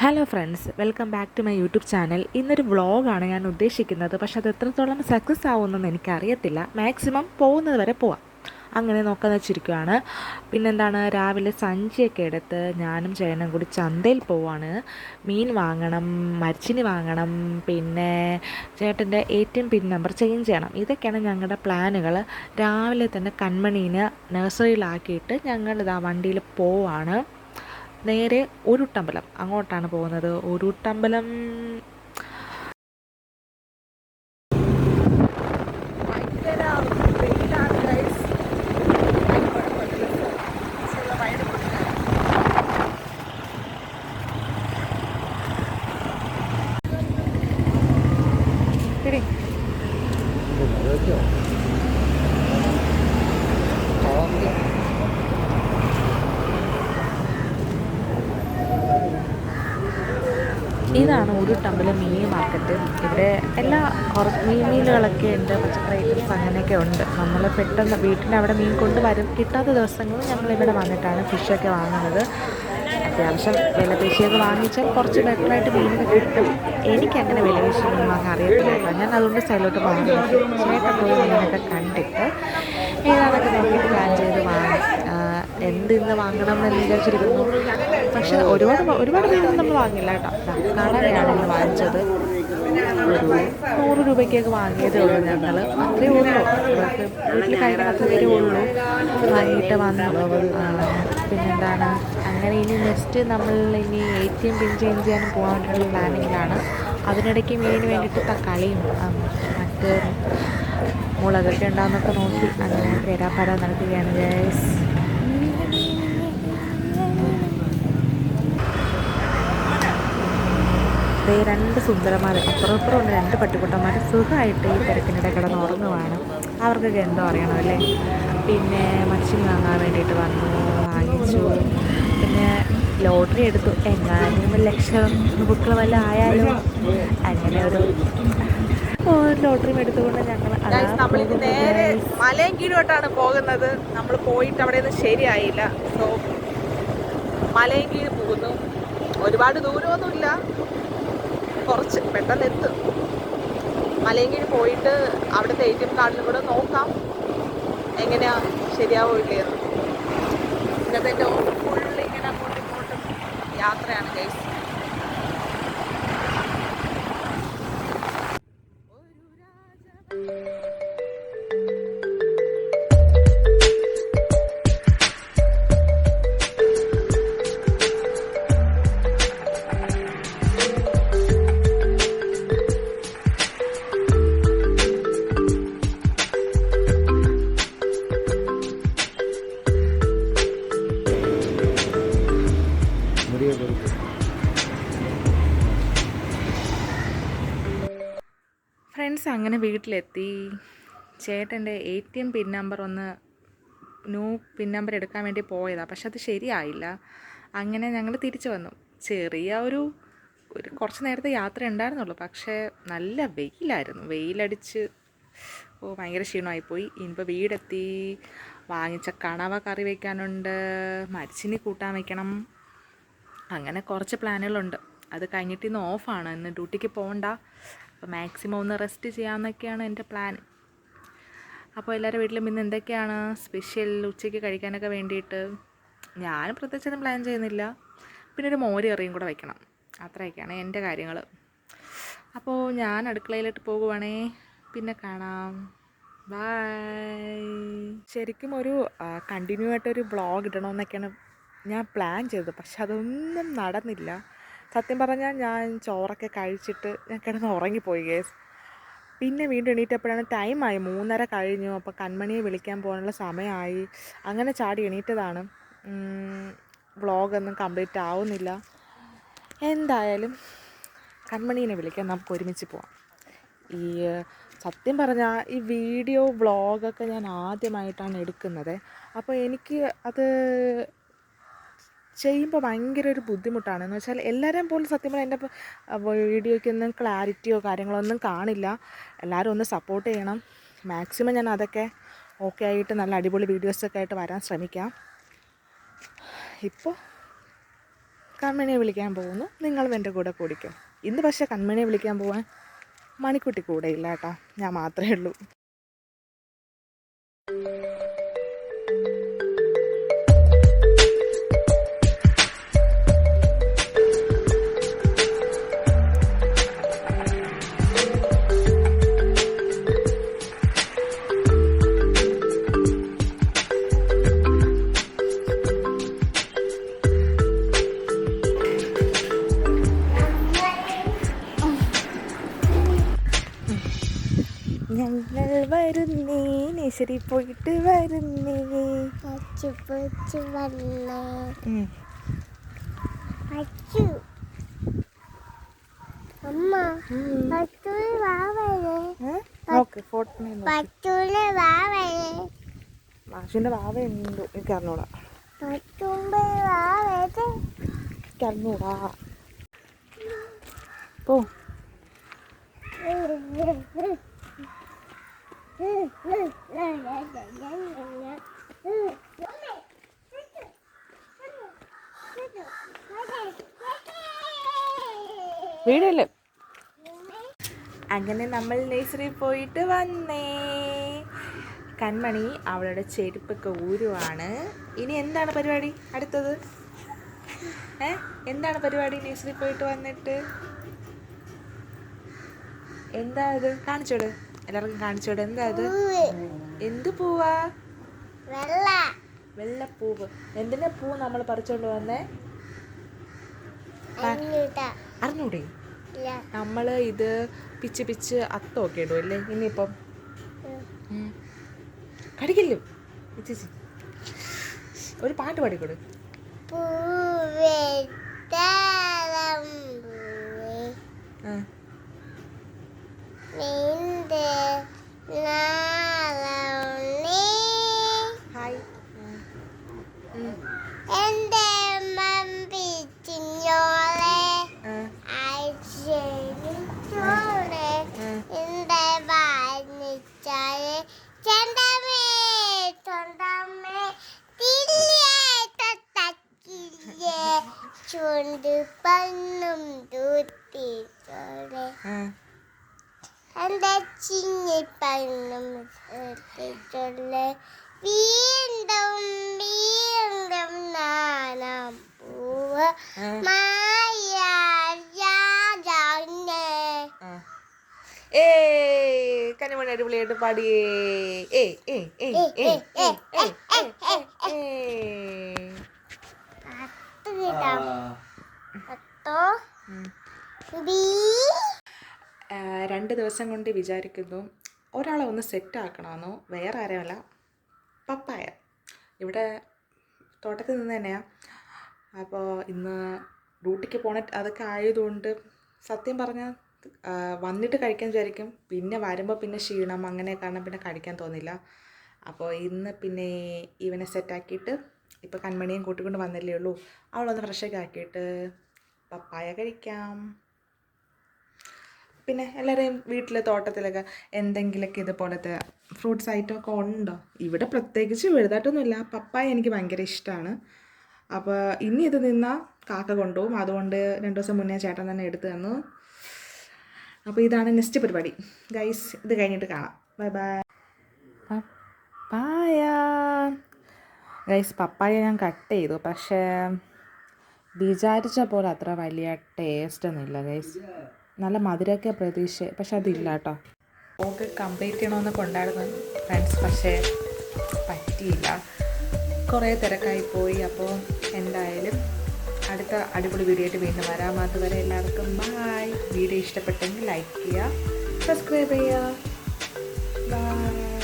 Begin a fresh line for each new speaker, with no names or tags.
Hello friends, welcome back to my YouTube channel. ഇന്നൊരു വ്ളോഗാണ് ഞാൻ ഉദ്ദേശിക്കുന്നത്. പക്ഷെ അത് എത്രത്തോളം സക്സസ് ആവുമെന്നൊന്നും എനിക്കറിയത്തില്ല. മാക്സിമം പോകുന്നത് വരെ പോവാം, അങ്ങനെ നോക്കാമെന്ന് വെച്ചിരിക്കുകയാണ്. പിന്നെന്താണ്, രാവിലെ സഞ്ചിയൊക്കെ എടുത്ത് ഞാനും ചേട്ടനും കൂടി ചന്തയിൽ പോവാണ്. മീൻ വാങ്ങണം, മരച്ചിനി വാങ്ങണം, പിന്നെ ചേട്ടൻ്റെ ATM പിൻ നമ്പർ ചേഞ്ച് ചെയ്യണം. ഇതൊക്കെയാണ് ഞങ്ങളുടെ പ്ലാനുകൾ. രാവിലെ തന്നെ കൺമണീനെ നഴ്സറിയിലാക്കിയിട്ട് ഞങ്ങളിതാ വണ്ടിയിൽ പോവാണ്. നേരെ ഉരുട്ടമ്പലം അങ്ങോട്ടാണ് പോകുന്നത്. ഉരുട്ടമ്പലം ഇതാണ് ഉരുട്ടമ്പലം മിനി മാർക്കറ്റ്. ഇവിടെ എല്ലാ മീനുകളൊക്കെ ഉണ്ട്, പച്ചക്കറി ഐറ്റംസ് അങ്ങനെയൊക്കെ ഉണ്ട്. നമ്മൾ പെട്ടെന്ന് വീട്ടിൻ്റെ അവിടെ മീൻ കൊണ്ടുവരും കിട്ടാത്ത ദിവസങ്ങളിൽ ഞങ്ങളിവിടെ വന്നിട്ടാണ് ഫിഷൊക്കെ വാങ്ങുന്നത്. അത്യാവശ്യം വില പേശിയൊക്കെ വാങ്ങിച്ചാൽ കുറച്ച് ബെറ്ററായിട്ട് മീനൊക്കെ കിട്ടും. എനിക്കങ്ങനെ വില പേശിയൊന്നും വാങ്ങാൻ അറിയത്തില്ല കേട്ടോ. ഞാൻ അതുകൊണ്ട് സൈലോട്ട് വാങ്ങി ചേട്ടൻ പോയി മീനൊക്കെ കണ്ടിട്ട് ഏതാണൊക്കെ നോക്കിയിട്ട് പ്ലാൻ ചെയ്ത് വാങ്ങി ഇന്ന് വാങ്ങണം എന്ന് വിചാരിച്ചിരിക്കുന്നു. പക്ഷെ ഒരുപാട് മീനൊന്നും നമ്മൾ വാങ്ങില്ല കേട്ടോ. കടലയാണ് ഇന്ന് വാങ്ങിച്ചത്. ഒരു 100 രൂപയ്ക്കൊക്കെ വാങ്ങിയതേ ഉള്ളൂ. ഞങ്ങൾ അത്രയേ ഉള്ളൂ, നമുക്ക് വീട്ടിൽ കഴിക്കാൻ അത്രയേ ഉള്ളൂ. വാങ്ങിയിട്ട് വന്നു. പിന്നെന്താണ്, അങ്ങനെ ഇനി നെക്സ്റ്റ് നമ്മൾ ഇനി ATM പിൻ ചേഞ്ച് ചെയ്യാനും പോകാൻ വേണ്ടിയിട്ടുള്ള പ്ലാനിങ്ങിലാണ്. അതിനിടയ്ക്ക് മീനിന് വേണ്ടിയിട്ട് തക്കാളിയും മറ്റ് മുളകൊക്കെ ഉണ്ടാകുന്നൊക്കെ നോക്കി അങ്ങനെ തേരാപ്പാര നടക്കുകയാണ് ഗൈസ്. രണ്ട് സുന്ദരന്മാർ അപ്പുറം ഉണ്ട്, 2 പട്ടിക്കുട്ടന്മാർ സുഖമായിട്ട് ഈ തിരക്കിനിടെ കിടന്ന് ഉറങ്ങുവാണ്. അവർക്കൊക്കെ എന്തോ അറിയണമല്ലേ. പിന്നെ മച്ചിന് വാങ്ങാൻ വേണ്ടിയിട്ട് വന്നു, വാങ്ങിച്ചു. പിന്നെ ലോട്ടറി എടുത്തു. എങ്ങാനും ലക്ഷം ബുക്കിൽ വല്ല ആയാലും അങ്ങനെ ഒരു ലോട്ടറിയും എടുത്തുകൊണ്ട് ഞങ്ങൾ
നേരെ മലയും കീഴോട്ടാണ് പോകുന്നത്. നമ്മൾ പോയിട്ട് അവിടെ നിന്ന് ശരിയായില്ല. സോ മലയും കീഴ് പോകുന്നു. ഒരുപാട് ദൂരമൊന്നുമില്ല, കുറച്ച് പെട്ടെന്ന് എത്തും. മലയും കീഴ് പോയിട്ട് അവിടുത്തെ ATM കാർഡിലും കൂടെ നോക്കാം എങ്ങനെയാ ശരിയാവില്ലേന്ന്. ഇന്നത്തെ ഫുള്ള് ഇങ്ങനെ അങ്ങോട്ടും ഇങ്ങോട്ടും യാത്രയാണ് ഗൈസ്.
ഫ്രണ്ട്സ്, അങ്ങനെ വീട്ടിലെത്തി. ചേട്ടൻ്റെ ATM pin number new pin number എടുക്കാൻ വേണ്ടി പോയതാണ്. പക്ഷെ അത് ശരിയായില്ല. അങ്ങനെ ഞങ്ങൾ തിരിച്ചു വന്നു. ചെറിയ ഒരു കുറച്ച് നേരത്തെ യാത്ര ഉണ്ടായിരുന്നുള്ളൂ. പക്ഷേ നല്ല വെയിലായിരുന്നു. വെയിലടിച്ച് ഭയങ്കര ക്ഷീണമായിപ്പോയി. ഇനിയിപ്പോൾ വീടെത്തി. വാങ്ങിച്ച കണവ കറി വയ്ക്കാനുണ്ട്, മരച്ചിനി കൂട്ടാൻ വയ്ക്കണം. അങ്ങനെ കുറച്ച് പ്ലാനുകളുണ്ട്. അത് കഴിഞ്ഞിട്ട് ഇന്ന് ഓഫാണ്, ഇന്ന് ഡ്യൂട്ടിക്ക് പോകണ്ട. അപ്പോൾ മാക്സിമം ഒന്ന് റെസ്റ്റ് ചെയ്യാമെന്നൊക്കെയാണ് എൻ്റെ പ്ലാൻ. അപ്പോൾ എല്ലാവരും വീട്ടിലും ഇന്ന് എന്തൊക്കെയാണ് സ്പെഷ്യൽ ഉച്ചയ്ക്ക് കഴിക്കാനൊക്കെ വേണ്ടിയിട്ട്? ഞാൻ പ്രത്യേകിച്ചൊന്നും പ്ലാൻ ചെയ്യുന്നില്ല. പിന്നെ ഒരു മോര് കറിയും കൂടെ വയ്ക്കണം. അത്രയൊക്കെയാണ് എൻ്റെ കാര്യങ്ങൾ. അപ്പോൾ ഞാൻ അടുക്കളയിലോട്ട് പോകുവാണേ. പിന്നെ കാണാം. ബൈ. ശരിക്കും ഒരു കണ്ടിന്യൂ ആയിട്ടൊരു വ്ളോഗ് ഇടണമെന്നൊക്കെയാണ് ഞാൻ പ്ലാൻ ചെയ്തത്. പക്ഷെ അതൊന്നും നടന്നില്ല. സത്യം പറഞ്ഞാൽ ഞാൻ ചോറൊക്കെ കഴിച്ചിട്ട് ഞാൻ കിടന്ന് ഉറങ്ങിപ്പോയി ഗേസ്. പിന്നെ വീണ്ടും എണീറ്റപ്പോഴാണ് ടൈമായി, 3:30 കഴിഞ്ഞു. അപ്പോൾ കൺമണിയെ വിളിക്കാൻ പോകാനുള്ള സമയമായി. അങ്ങനെ ചാടി എണീറ്റതാണ്. വ്ളോഗൊന്നും കംപ്ലീറ്റ് ആവുന്നില്ല. എന്തായാലും കൺമണീനെ വിളിക്കാൻ നമുക്ക് ഒരുമിച്ച് പോവാം. സത്യം പറഞ്ഞാൽ ഈ വീഡിയോ വ്ളോഗൊക്കെ ഞാൻ ആദ്യമായിട്ടാണ് എടുക്കുന്നത്. അപ്പോൾ എനിക്ക് അത് ചെയ്യുമ്പോൾ ഭയങ്കര ഒരു ബുദ്ധിമുട്ടാണ്. എന്ന് വെച്ചാൽ എല്ലാവരെയും പോലും സത്യം പറഞ്ഞാൽ എൻ്റെ വീഡിയോയ്ക്കൊന്നും ക്ലാരിറ്റിയോ കാര്യങ്ങളോ ഒന്നും കാണില്ല. എല്ലാവരും ഒന്ന് സപ്പോർട്ട് ചെയ്യണം. മാക്സിമം ഞാൻ അതൊക്കെ ഓക്കെ ആയിട്ട് നല്ല അടിപൊളി വീഡിയോസൊക്കെ ആയിട്ട് വരാൻ ശ്രമിക്കാം. ഇപ്പോൾ കൺമണിയെ വിളിക്കാൻ പോകുന്നു, നിങ്ങളും എൻ്റെ കൂടെ കൂടിക്കും. ഇന്ന് പക്ഷേ കൺമണിയെ വിളിക്കാൻ പോകാൻ മണിക്കുട്ടി കൂടെ ഇല്ല കേട്ടോ, ഞാൻ മാത്രമേ ഉള്ളൂ. ഞങ്ങൾ വരുന്നേ, നേഴ്സറി പോയിട്ട് വരുന്നേ. മാഷിന്റെ വാവ ഉണ്ടോ എനിക്ക് അറിഞ്ഞൂടാ. പോ. വീടല്ലേ. അങ്ങനെ നമ്മൾ നേഴ്സറി പോയിട്ട് വന്നേ. കൺമണി അവളുടെ ചെരുപ്പൊക്കെ ഊരുവാണ്. ഇനി എന്താണ് പരിപാടി അടുത്തത്? എന്താണ് പരിപാടി നേഴ്സറി പോയിട്ട് വന്നിട്ട്? എന്താ ഇത്? കാണിച്ചോട്, എല്ലാവർക്കും കാണിച്ചോട്. എന്താ ഇത്? എന്ത് പൂവാ? വെള്ളപ്പൂവ്. എന്തിനാ പൂ നമ്മൾ പറിച്ചോണ്ട് വന്നേ? അറിഞ്ഞൂടെ? നമ്മള് ഇത് പിച്ച് പിച്ച് അത്തമൊക്കെ ഇടും അല്ലേ ഇനിയിപ്പം? കടിക്കല്ലോ. ഒരു പാട്ട് പാടിക്കൊടു. ഹായ്.
ചുണ്ട് പണ്ണും തൂത്തിച്ചോടെ എൻ്റെ ചിങ്ങി പണ്ണും തൂത്തിച്ചോടെ വീണ്ടും വീണ്ടും നാനാം പൂവ് മായ രാജാവിനെ.
കനിമണി അടിപൊളിയായിട്ട് പാടിയേ. രണ്ട് ദിവസം കൊണ്ട് വിചാരിക്കുന്നു ഒരാളെ ഒന്ന് സെറ്റാക്കണമെന്നോ. വേറെ ആരുമല്ല, പപ്പായ. ഇവിടെ തോട്ടത്തിൽ നിന്ന് തന്നെയാണ്. അപ്പോൾ ഇന്ന് ഡ്യൂട്ടിക്ക് പോണ അതൊക്കെ ആയതുകൊണ്ട് സത്യം പറഞ്ഞാൽ വന്നിട്ട് കഴിക്കാൻ വിചാരിക്കും, പിന്നെ വരുമ്പോൾ പിന്നെ ക്ഷീണം അങ്ങനെ കാരണം പിന്നെ കഴിക്കാൻ തോന്നില്ല. അപ്പോൾ ഇന്ന് പിന്നെ ഇവനെ സെറ്റാക്കിയിട്ട് ഇപ്പോൾ കൺമണിയും കൂട്ടിക്കൊണ്ട് വന്നല്ലേ ഉള്ളൂ, അവളൊന്ന് ഫ്രഷൊക്കെ ആക്കിയിട്ട് പപ്പായ കഴിക്കാം. പിന്നെ എല്ലാവരെയും വീട്ടിൽ തോട്ടത്തിലൊക്കെ എന്തെങ്കിലുമൊക്കെ ഇതുപോലത്തെ ഫ്രൂട്ട്സ് ഐറ്റമൊക്കെ ഉണ്ടോ? ഇവിടെ പ്രത്യേകിച്ച് വലുതായിട്ടൊന്നുമില്ല. പപ്പായ എനിക്ക് ഭയങ്കര ഇഷ്ടമാണ്. അപ്പോൾ ഇനി ഇത് നിന്നാൽ കാക്ക കൊണ്ടുപോകും. അതുകൊണ്ട് 2 ദിവസം മുന്നേ ചേട്ടൻ തന്നെ എടുത്തു തന്നു. അപ്പോൾ ഇതാണ് നെക്സ്റ്റ് പരിപാടി ഗൈസ്. ഇത് കഴിഞ്ഞിട്ട് കാണാം. Bye bye. Papaya guys, papaya ഞാൻ കട്ട് ചെയ്തു, പക്ഷേ വിചാരിച്ച പോലെ അത്ര വലിയ ടേസ്റ്റൊന്നുമില്ല ഗൈസ്. നല്ല മധുരമൊക്കെ പ്രതീക്ഷ, പക്ഷെ അതില്ല കേട്ടോ. ഓക്കെ കംപ്ലീറ്റ് ചെയ്യണമെന്നൊക്കെ ഉണ്ടായിരുന്നു ഫ്രണ്ട്സ്, പക്ഷേ പറ്റിയില്ല, കുറേ തിരക്കായിപ്പോയി. അപ്പോൾ എന്തായാലും അടുത്ത അടിപൊളി വീഡിയോ ആയിട്ട് വീണ്ടും വരാം. അതുവരെ എല്ലാവർക്കും ബായ്. വീഡിയോ ഇഷ്ടപ്പെട്ടെങ്കിൽ ലൈക്ക് ചെയ്യുക, സബ്സ്ക്രൈബ് ചെയ്യുക. ബായ്.